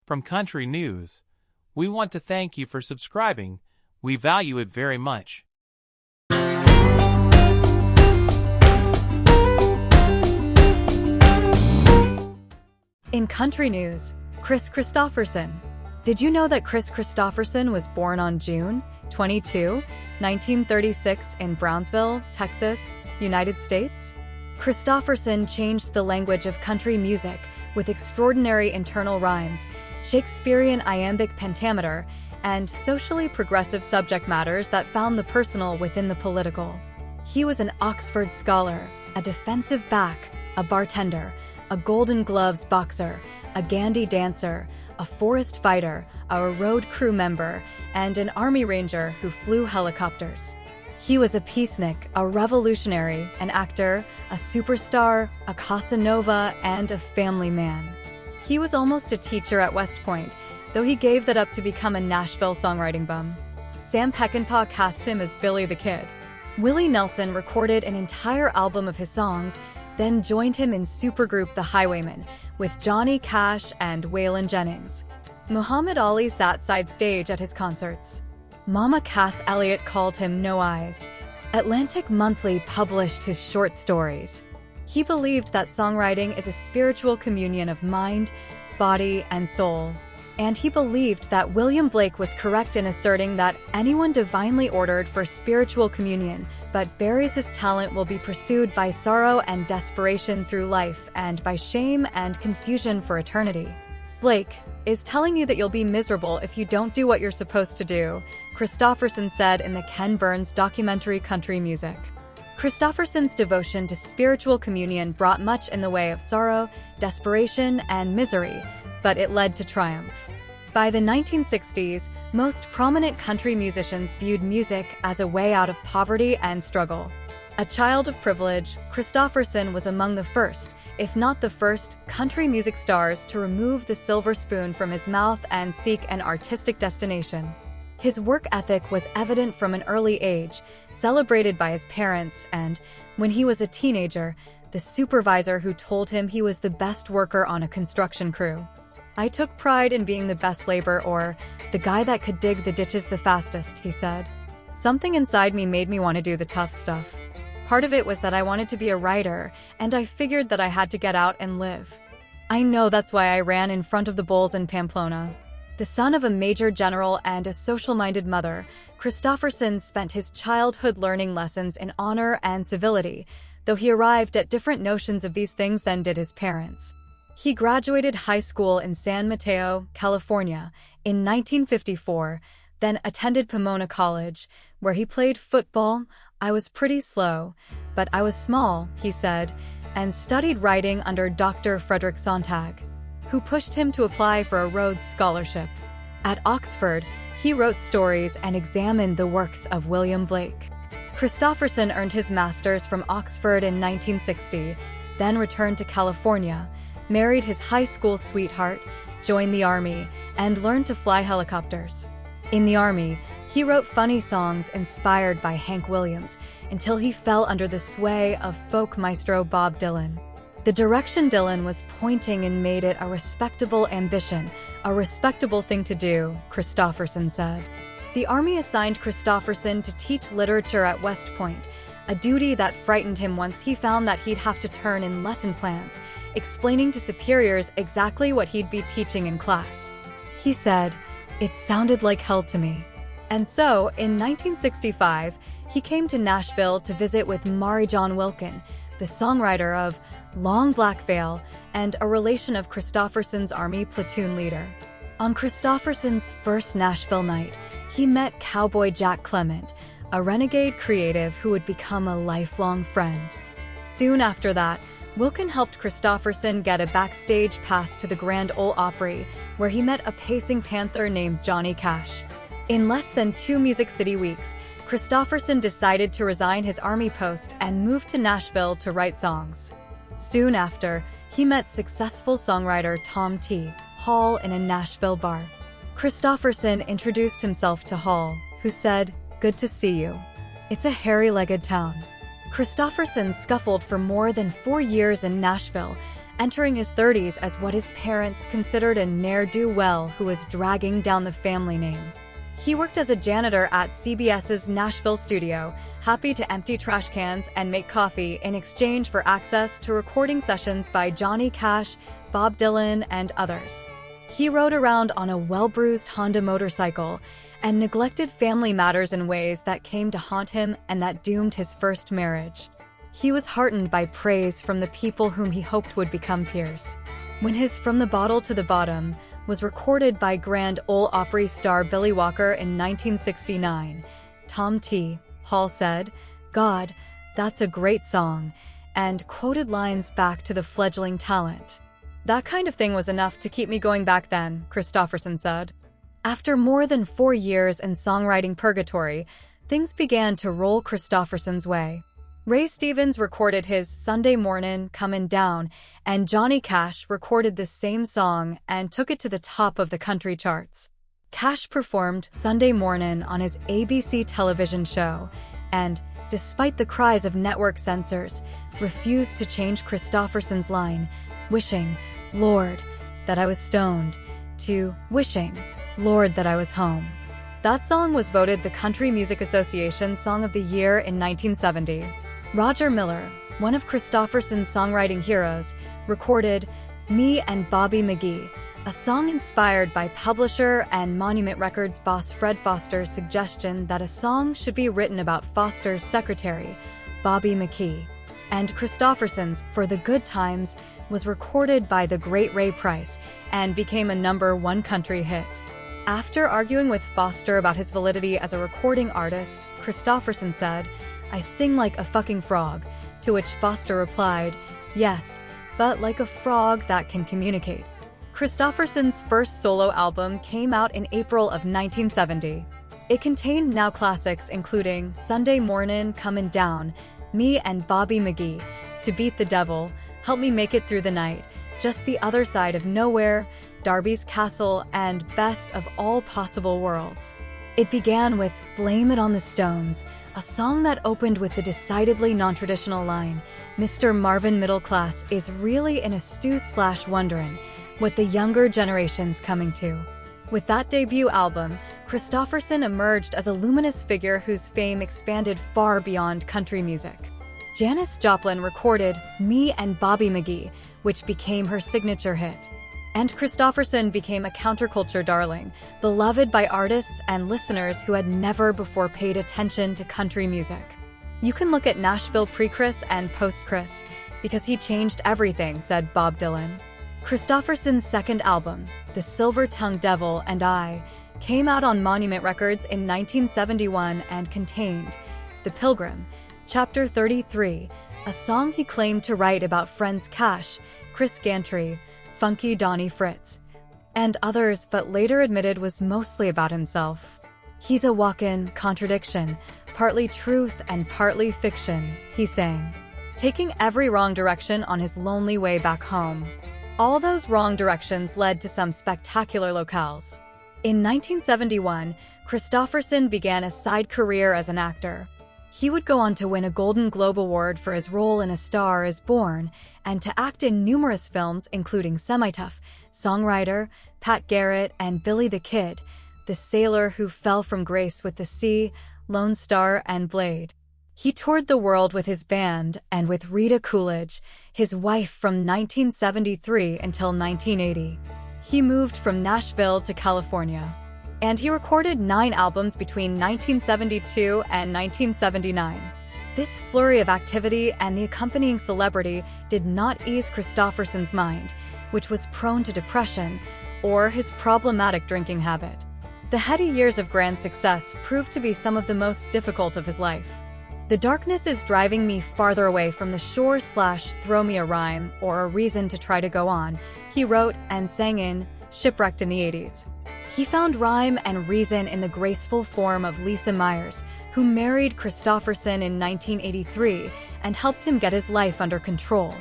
from Country News. We want to thank you for subscribing. We value it very much. In Country News, Kristofferson. Did you know that Kris Kristofferson was born on June 22, 1936 in Brownsville, Texas, United States? Kristofferson changed the language of country music with extraordinary internal rhymes, Shakespearean iambic pentameter, and socially progressive subject matters that found the personal within the political. He was an Oxford scholar, a defensive back, a bartender, a Golden Gloves boxer, a Gandhi dancer, a forest fighter, a road crew member, and an army ranger who flew helicopters. He was a peacenik, a revolutionary, an actor, a superstar, a Casanova, and a family man. He was almost a teacher at West Point, though he gave that up to become a Nashville songwriting bum. Sam Peckinpah cast him as Billy the Kid. Willie Nelson recorded an entire album of his songs, then joined him in supergroup The Highwaymen with Johnny Cash and Waylon Jennings. Muhammad Ali sat side stage at his concerts. Mama Cass Elliot called him No Eyes. Atlantic Monthly published his short stories. He believed that songwriting is a spiritual communion of mind, body, and soul. And he believed that William Blake was correct in asserting that anyone divinely ordered for spiritual communion but buries his talent will be pursued by sorrow and desperation through life and by shame and confusion for eternity. Blake is telling you that you'll be miserable if you don't do what you're supposed to do, Kristofferson said in the Ken Burns documentary Country Music. Kristofferson's devotion to spiritual communion brought much in the way of sorrow, desperation, and misery, but it led to triumph. By the 1960s, most prominent country musicians viewed music as a way out of poverty and struggle. A child of privilege, Kristofferson was among the first, if not the first, country music stars to remove the silver spoon from his mouth and seek an artistic destination. His work ethic was evident from an early age, celebrated by his parents, and, when he was a teenager, the supervisor who told him he was the best worker on a construction crew. I took pride in being the best labor or the guy that could dig the ditches the fastest, he said. Something inside me made me want to do the tough stuff. Part of it was that I wanted to be a writer, and I figured that I had to get out and live. I know that's why I ran in front of the bulls in Pamplona. The son of a major general and a social-minded mother, Kristofferson spent his childhood learning lessons in honor and civility, though he arrived at different notions of these things than did his parents. He graduated high school in San Mateo, California, in 1954, then attended Pomona College, where he played football. I was pretty slow, but I was small, he said, and studied writing under Dr. Frederick Sontag, who pushed him to apply for a Rhodes Scholarship. At Oxford, he wrote stories and examined the works of William Blake. Kristofferson earned his master's from Oxford in 1960, then returned to California, married his high school sweetheart, joined the Army, and learned to fly helicopters. In the Army, he wrote funny songs inspired by Hank Williams until he fell under the sway of folk maestro Bob Dylan. The direction Dylan was pointing and made it a respectable ambition, a respectable thing to do, Kristofferson said. The Army assigned Kristofferson to teach literature at West Point, a duty that frightened him once he found that he'd have to turn in lesson plans, explaining to superiors exactly what he'd be teaching in class. He said, "It sounded like hell to me." And so, in 1965, he came to Nashville to visit with Mary John Wilkin, the songwriter of Long Black Veil and a relation of Kristofferson's Army platoon leader. On Kristofferson's first Nashville night, he met Cowboy Jack Clement, a renegade creative who would become a lifelong friend. Soon after that, Wilkin helped Kristofferson get a backstage pass to the Grand Ole Opry, where he met a pacing panther named Johnny Cash. In less than 2 Music City weeks, Kristofferson decided to resign his Army post and move to Nashville to write songs. Soon after, he met successful songwriter Tom T. Hall in a Nashville bar. Kristofferson introduced himself to Hall, who said, "Good to see you. It's a hairy-legged town." Kristofferson scuffled for more than 4 years in Nashville, entering his 30s as what his parents considered a ne'er-do-well who was dragging down the family name. He worked as a janitor at CBS's Nashville studio, happy to empty trash cans and make coffee in exchange for access to recording sessions by Johnny Cash, Bob Dylan, and others. He rode around on a well-bruised Honda motorcycle and neglected family matters in ways that came to haunt him and that doomed his first marriage. He was heartened by praise from the people whom he hoped would become peers. When his From the Bottle to the Bottom was recorded by Grand Ole Opry star Billy Walker in 1969, Tom T. Hall said, "God, that's a great song," and quoted lines back to the fledgling talent. "That kind of thing was enough to keep me going back then," Kristofferson said. After more than 4 years in songwriting purgatory, things began to roll Kristofferson's way. Ray Stevens recorded his Sunday Mornin' Comin' Down, and Johnny Cash recorded the same song and took it to the top of the country charts. Cash performed Sunday Mornin' on his ABC television show, and, despite the cries of network censors, refused to change Kristofferson's line, "Wishing, Lord, that I was stoned," to "Wishing, Lord, that I was home." That song was voted the Country Music Association Song of the Year in 1970. Roger Miller, one of Kristofferson's songwriting heroes, recorded Me and Bobby McGee, a song inspired by publisher and Monument Records boss Fred Foster's suggestion that a song should be written about Foster's secretary, Bobby McGee. And Kristofferson's For the Good Times was recorded by the great Ray Price and became a #1 country hit. After arguing with Foster about his validity as a recording artist, Kristofferson said, "I sing like a fucking frog," to which Foster replied, "Yes, but like a frog that can communicate." Kristofferson's first solo album came out in April of 1970. It contained now classics including Sunday Mornin' Comin' Down, Me and Bobby McGee, To Beat the Devil, Help Me Make It Through the Night, Just the Other Side of Nowhere, Darby's Castle, and Best of All Possible Worlds. It began with Blame It on the Stones, a song that opened with the decidedly non-traditional line, "Mr. Marvin Middleclass is really in a stew/wonderin' what the younger generation's coming to." With that debut album, Kristofferson emerged as a luminous figure whose fame expanded far beyond country music. Janis Joplin recorded Me and Bobby McGee, which became her signature hit. And Kristofferson became a counterculture darling, beloved by artists and listeners who had never before paid attention to country music. You can look at Nashville pre-Kris and post-Kris, because he changed everything, said Bob Dylan. Kristofferson's second album, The Silver-Tongued Devil and I, came out on Monument Records in 1971 and contained The Pilgrim, Chapter 33, a song he claimed to write about friends Cash, Chris Gantry, Funky Donnie Fritz, and others, but later admitted was mostly about himself. "He's a walk-in contradiction, partly truth and partly fiction," he sang, taking every wrong direction on his lonely way back home. All those wrong directions led to some spectacular locales. In 1971, Kristofferson began a side career as an actor. He would go on to win a Golden Globe Award for his role in A Star is Born and to act in numerous films including Semi-Tough, Songwriter, Pat Garrett, and Billy the Kid, The Sailor Who Fell from Grace with the Sea, Lone Star, and Blade. He toured the world with his band and with Rita Coolidge, his wife, from 1973 until 1980. He moved from Nashville to California. And he recorded 9 albums between 1972 and 1979. This flurry of activity and the accompanying celebrity did not ease Kristofferson's mind, which was prone to depression, or his problematic drinking habit. The heady years of grand success proved to be some of the most difficult of his life. "The darkness is driving me farther away from the shore/throw me a rhyme or a reason to try to go on," he wrote and sang in Shipwrecked in the 80s. He found rhyme and reason in the graceful form of Lisa Myers, who married Kristofferson in 1983 and helped him get his life under control.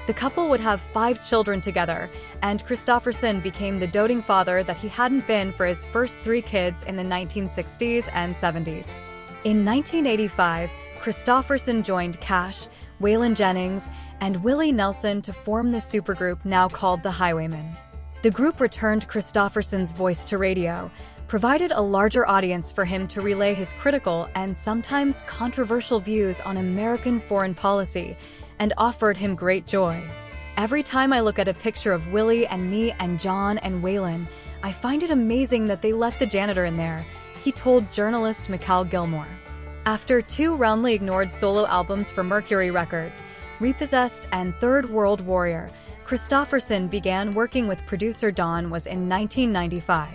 The couple would have 5 children together, and Kristofferson became the doting father that he hadn't been for his first 3 kids in the 1960s and 70s. In 1985, Kristofferson joined Cash, Waylon Jennings, and Willie Nelson to form the supergroup now called the Highwaymen. The group returned Kristofferson's voice to radio, provided a larger audience for him to relay his critical and sometimes controversial views on American foreign policy, and offered him great joy. Every time I look at a picture of Willie and me and John and Waylon, I find it amazing that they let the janitor in there, he told journalist Mikal Gilmore. After 2 roundly ignored solo albums for Mercury Records, Repossessed and Third World Warrior, Kristofferson began working with producer Don Was in 1995.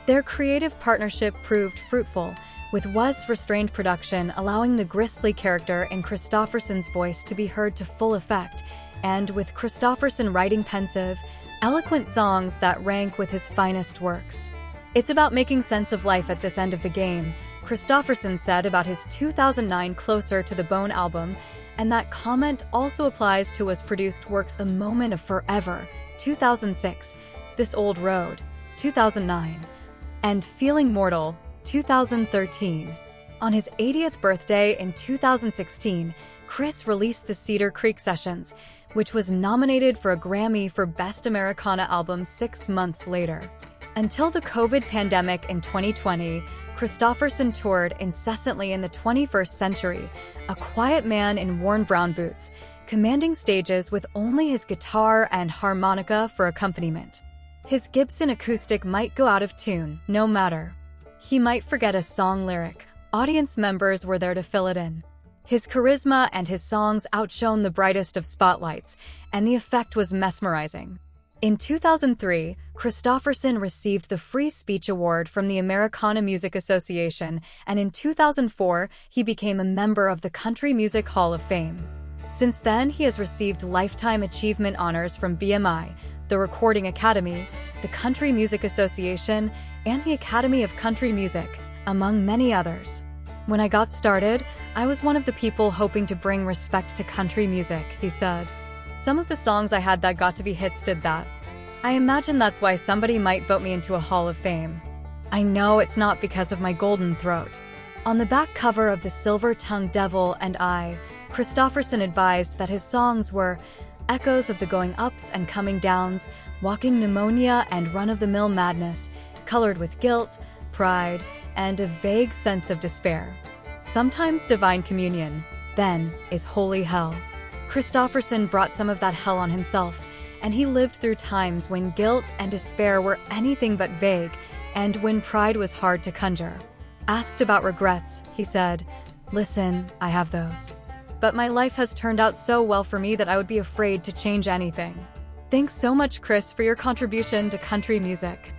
Their creative partnership proved fruitful, with Was restrained production allowing the grisly character in Kristofferson's voice to be heard to full effect, and with Kristofferson writing pensive, eloquent songs that rank with his finest works. It's about making sense of life at this end of the game, Kristofferson said about his 2009 Closer to the Bone album, and that comment also applies to his produced works A Moment of Forever, 2006, This Old Road, 2009, and Feeling Mortal, 2013. On his 80th birthday in 2016, Kris released the Cedar Creek Sessions, which was nominated for a Grammy for Best Americana Album 6 months later. Until the COVID pandemic in 2020, Kristofferson toured incessantly in the 21st century, a quiet man in worn brown boots, commanding stages with only his guitar and harmonica for accompaniment. His Gibson acoustic might go out of tune, no matter. He might forget a song lyric. Audience members were there to fill it in. His charisma and his songs outshone the brightest of spotlights, and the effect was mesmerizing. In 2003, Kristofferson received the Free Speech Award from the Americana Music Association, and in 2004, he became a member of the Country Music Hall of Fame. Since then, he has received Lifetime Achievement honors from BMI, the Recording Academy, the Country Music Association, and the Academy of Country Music, among many others. When I got started, I was one of the people hoping to bring respect to country music, he said. Some of the songs I had that got to be hits did that. I imagine that's why somebody might vote me into a Hall of Fame. I know it's not because of my golden throat. On the back cover of The Silver-Tongued Devil and I, Kristofferson advised that his songs were echoes of the going ups and coming downs, walking pneumonia and run-of-the-mill madness, colored with guilt, pride, and a vague sense of despair. Sometimes divine communion, then is holy hell. Kristofferson brought some of that hell on himself, and he lived through times when guilt and despair were anything but vague, and when pride was hard to conjure. Asked about regrets, he said, "Listen, I have those. But my life has turned out so well for me that I would be afraid to change anything." Thanks so much, Kris, for your contribution to country music.